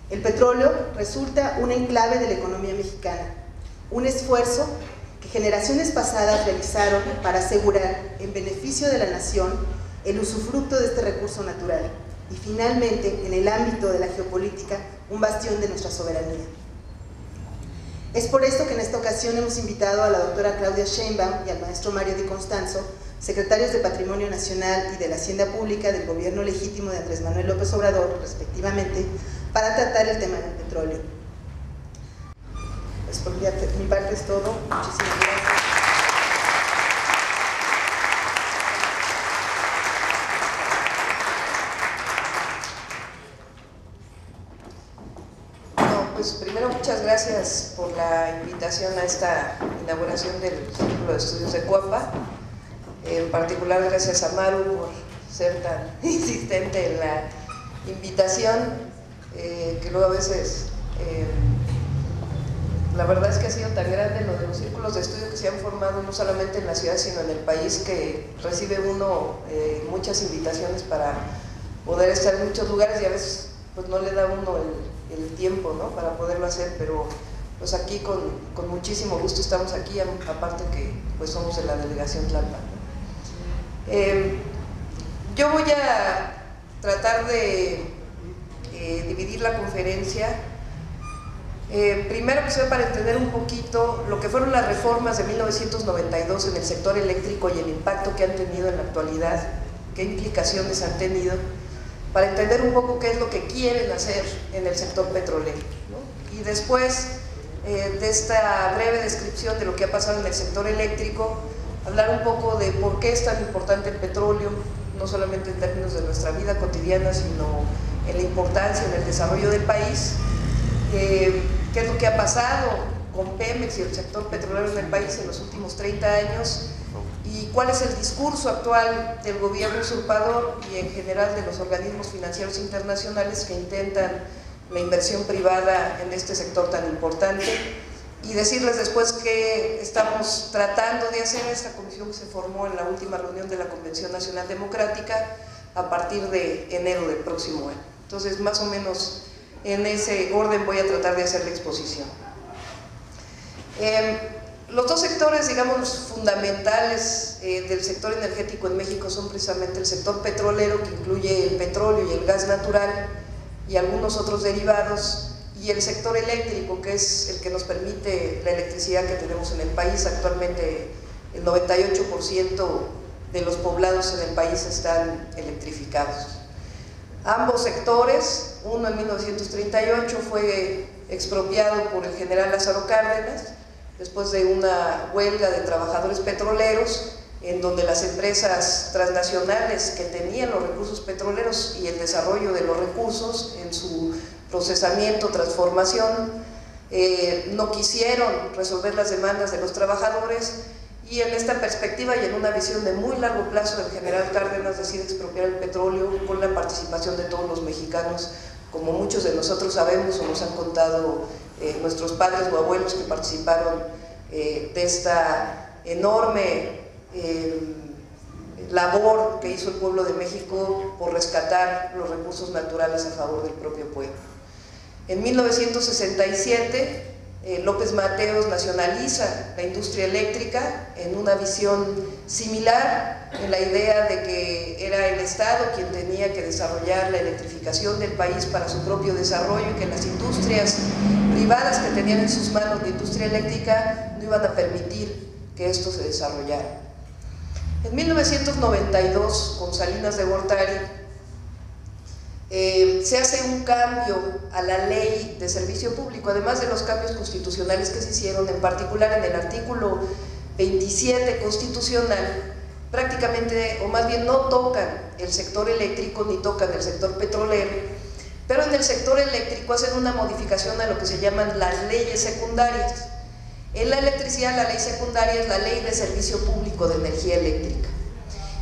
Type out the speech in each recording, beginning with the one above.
El petróleo resulta un enclave de la economía mexicana, un esfuerzo que generaciones pasadas realizaron para asegurar, en beneficio de la nación, el usufructo de este recurso natural y finalmente, en el ámbito de la geopolítica, un bastión de nuestra soberanía. Es por esto que en esta ocasión hemos invitado a la doctora Claudia Sheinbaum y al maestro Mario Di Constanzo, secretarios de Patrimonio Nacional y de la Hacienda Pública del gobierno legítimo de Andrés Manuel López Obrador, respectivamente, para tratar el tema del petróleo. Pues por mi parte es todo. Muchísimas gracias. Pues primero muchas gracias por la invitación a esta inauguración del Círculo de Estudios de Cuapa. En particular gracias a Maru por ser tan insistente en la invitación, que luego a veces la verdad es que ha sido tan grande lo de los círculos de estudio que se han formado no solamente en la ciudad sino en el país, que recibe uno muchas invitaciones para poder estar en muchos lugares y a veces pues no le da uno el tiempo, ¿no?, para poderlo hacer, pero pues aquí con muchísimo gusto estamos aquí, aparte que pues somos de la delegación Tlalpan, ¿no? Yo voy a tratar de dividir la conferencia, primero que sea para entender un poquito lo que fueron las reformas de 1992 en el sector eléctrico y el impacto que han tenido en la actualidad, qué implicaciones han tenido, para entender un poco qué es lo que quieren hacer en el sector petrolero, ¿no? Y después de esta breve descripción de lo que ha pasado en el sector eléctrico, hablar un poco de por qué es tan importante el petróleo, no solamente en términos de nuestra vida cotidiana, sino en la importancia en el desarrollo del país, qué es lo que ha pasado con Pemex y el sector petrolero en el país en los últimos 30 años, y cuál es el discurso actual del gobierno usurpador y en general de los organismos financieros internacionales que intentan la inversión privada en este sector tan importante, y decirles después que estamos tratando de hacer esta comisión que se formó en la última reunión de la Convención Nacional Democrática a partir de enero del próximo año. Entonces, más o menos en ese orden voy a tratar de hacer la exposición. Los dos sectores, digamos, fundamentales del sector energético en México son precisamente el sector petrolero, que incluye el petróleo y el gas natural y algunos otros derivados, y el sector eléctrico, que es el que nos permite la electricidad que tenemos en el país. Actualmente el 98% de los poblados en el país están electrificados. Ambos sectores, uno en 1938 fue expropiado por el general Lázaro Cárdenas, después de una huelga de trabajadores petroleros, en donde las empresas transnacionales que tenían los recursos petroleros y el desarrollo de los recursos en su procesamiento, transformación, no quisieron resolver las demandas de los trabajadores, y en esta perspectiva y en una visión de muy largo plazo del general Cárdenas decide expropiar el petróleo con la participación de todos los mexicanos, como muchos de nosotros sabemos o nos han contado nuestros padres o abuelos que participaron de esta enorme labor que hizo el pueblo de México por rescatar los recursos naturales a favor del propio pueblo. En 1967, López Mateos nacionaliza la industria eléctrica en una visión similar, en la idea de que era el Estado quien tenía que desarrollar la electrificación del país para su propio desarrollo, y que las industrias privadas que tenían en sus manos la industria eléctrica no iban a permitir que esto se desarrollara. En 1992, con Salinas de Gortari, se hace un cambio a la ley de servicio público, además de los cambios constitucionales que se hicieron, en particular en el artículo 27 constitucional, prácticamente, o más bien no tocan el sector eléctrico ni tocan el sector petrolero, pero en el sector eléctrico hacen una modificación a lo que se llaman las leyes secundarias. En la electricidad, la ley secundaria es la Ley de Servicio Público de Energía Eléctrica.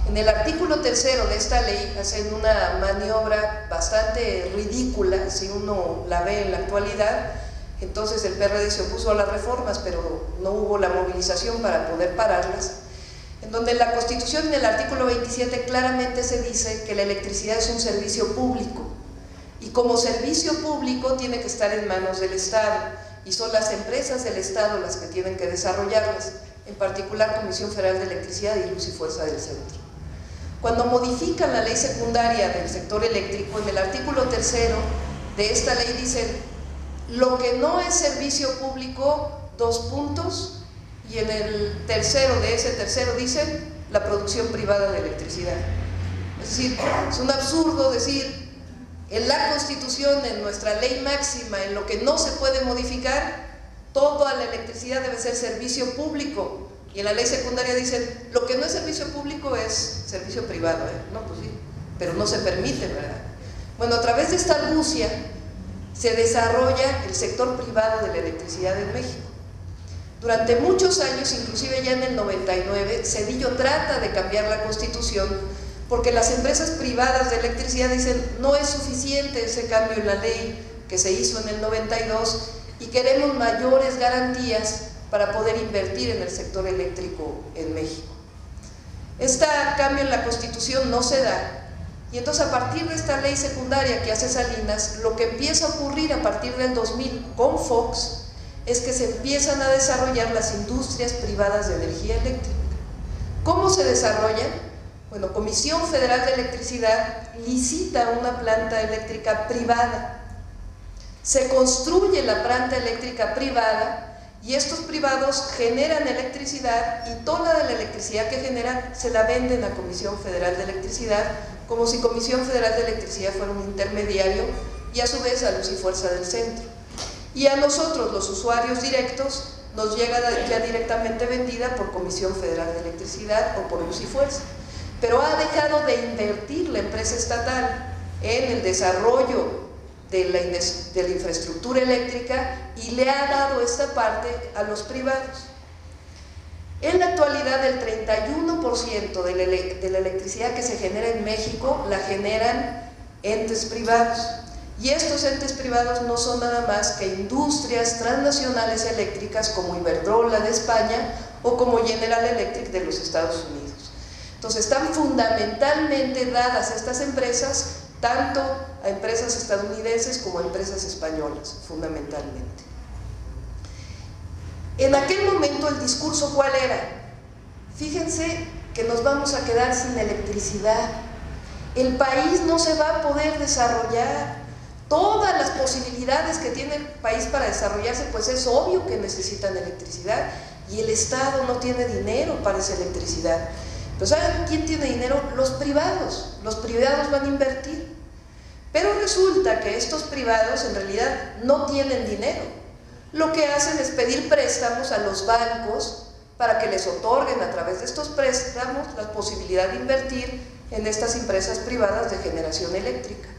En el artículo 3 de esta ley hacen una maniobra bastante ridícula, si uno la ve en la actualidad. Entonces el PRD se opuso a las reformas, pero no hubo la movilización para poder pararlas, en donde en la Constitución, en el artículo 27, claramente se dice que la electricidad es un servicio público. y como servicio público tiene que estar en manos del Estado, y son las empresas del Estado las que tienen que desarrollarlas, en particular Comisión Federal de Electricidad y Luz y Fuerza del Centro. Cuando modifican la ley secundaria del sector eléctrico, en el artículo 3º de esta ley dicen: lo que no es servicio público, 2 puntos, y en el tercero de ese tercero dicen la producción privada de electricidad. Es decir, es un absurdo decir en la Constitución, en nuestra ley máxima, en lo que no se puede modificar, toda la electricidad debe ser servicio público, y en la ley secundaria dicen lo que no es servicio público es servicio privado. No, pues sí, pero no se permite, ¿verdad? Bueno, a través de esta argucia se desarrolla el sector privado de la electricidad en México. Durante muchos años, inclusive ya en el 99, Zedillo trata de cambiar la Constitución porque las empresas privadas de electricidad dicen: no es suficiente ese cambio en la ley que se hizo en el 92 y queremos mayores garantías para poder invertir en el sector eléctrico en México. Este cambio en la Constitución no se da, y entonces a partir de esta ley secundaria que hace Salinas, lo que empieza a ocurrir a partir del 2000 con Fox es que se empiezan a desarrollar las industrias privadas de energía eléctrica. ¿Cómo se desarrollan? Bueno, Comisión Federal de Electricidad licita una planta eléctrica privada, se construye la planta eléctrica privada, y estos privados generan electricidad, y toda la electricidad que generan se la venden a Comisión Federal de Electricidad, como si Comisión Federal de Electricidad fuera un intermediario, y a su vez a Luz y Fuerza del Centro. Y a nosotros, los usuarios directos, nos llega ya directamente vendida por Comisión Federal de Electricidad o por Luz y Fuerza. Pero ha dejado de invertir la empresa estatal en el desarrollo de la infraestructura eléctrica y le ha dado esta parte a los privados. En la actualidad, el 31% de la electricidad que se genera en México la generan entes privados. Y estos entes privados no son nada más que industrias transnacionales eléctricas como Iberdrola de España o como General Electric de los Estados Unidos. Entonces están fundamentalmente dadas estas empresas tanto a empresas estadounidenses como a empresas españolas, fundamentalmente. En aquel momento el discurso, ¿cuál era? Fíjense que nos vamos a quedar sin electricidad, el país no se va a poder desarrollar. Todas las posibilidades que tiene el país para desarrollarse, pues es obvio que necesitan electricidad, y el Estado no tiene dinero para esa electricidad. Pero ¿saben quién tiene dinero? Los privados van a invertir. Pero resulta que estos privados en realidad no tienen dinero. Lo que hacen es pedir préstamos a los bancos para que les otorguen a través de estos préstamos la posibilidad de invertir en estas empresas privadas de generación eléctrica.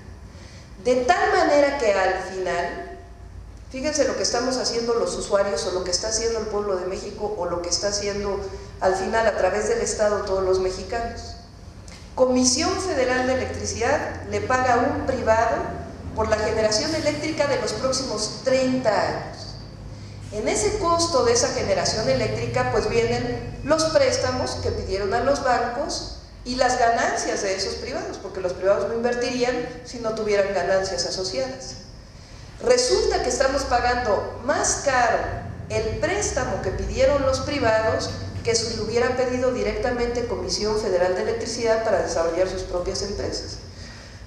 De tal manera que al final, fíjense lo que estamos haciendo los usuarios, o lo que está haciendo el pueblo de México, o lo que está haciendo al final a través del Estado todos los mexicanos. Comisión Federal de Electricidad le paga a un privado por la generación eléctrica de los próximos 30 años. En ese costo de esa generación eléctrica pues vienen los préstamos que pidieron a los bancos y las ganancias de esos privados, porque los privados no invertirían si no tuvieran ganancias asociadas. Resulta que estamos pagando más caro el préstamo que pidieron los privados que si lo hubiera pedido directamente Comisión Federal de Electricidad para desarrollar sus propias empresas.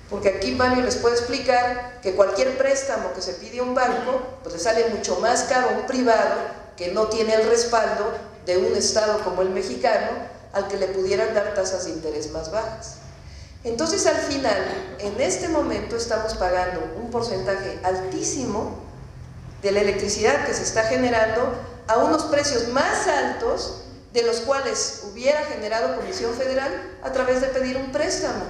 Porque aquí Mario les puede explicar que cualquier préstamo que se pide a un banco, pues le sale mucho más caro a un privado que no tiene el respaldo de un Estado como el mexicano, al que le pudieran dar tasas de interés más bajas. Entonces al final, en este momento estamos pagando un porcentaje altísimo de la electricidad que se está generando a unos precios más altos de los cuales hubiera generado Comisión Federal a través de pedir un préstamo.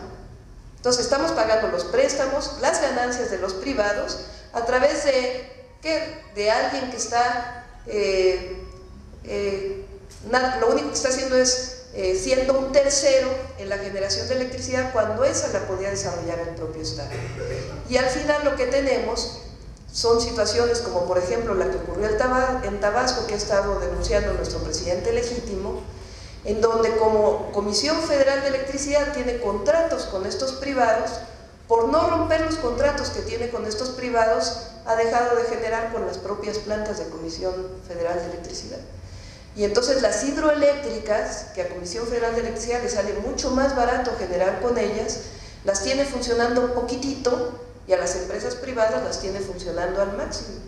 Entonces estamos pagando los préstamos, las ganancias de los privados a través de alguien que está, lo único que está haciendo es siendo un tercero en la generación de electricidad cuando esa la podía desarrollar el propio Estado. Y al final lo que tenemos son situaciones como por ejemplo la que ocurrió en Tabasco, que ha estado denunciando nuestro presidente legítimo, en donde como Comisión Federal de Electricidad tiene contratos con estos privados por no romper los contratos que tiene con estos privados, ha dejado de generar con las propias plantas de Comisión Federal de Electricidad. Y entonces las hidroeléctricas, que a Comisión Federal de Electricidad le sale mucho más barato generar con ellas, las tiene funcionando poquitito y a las empresas privadas las tiene funcionando al máximo.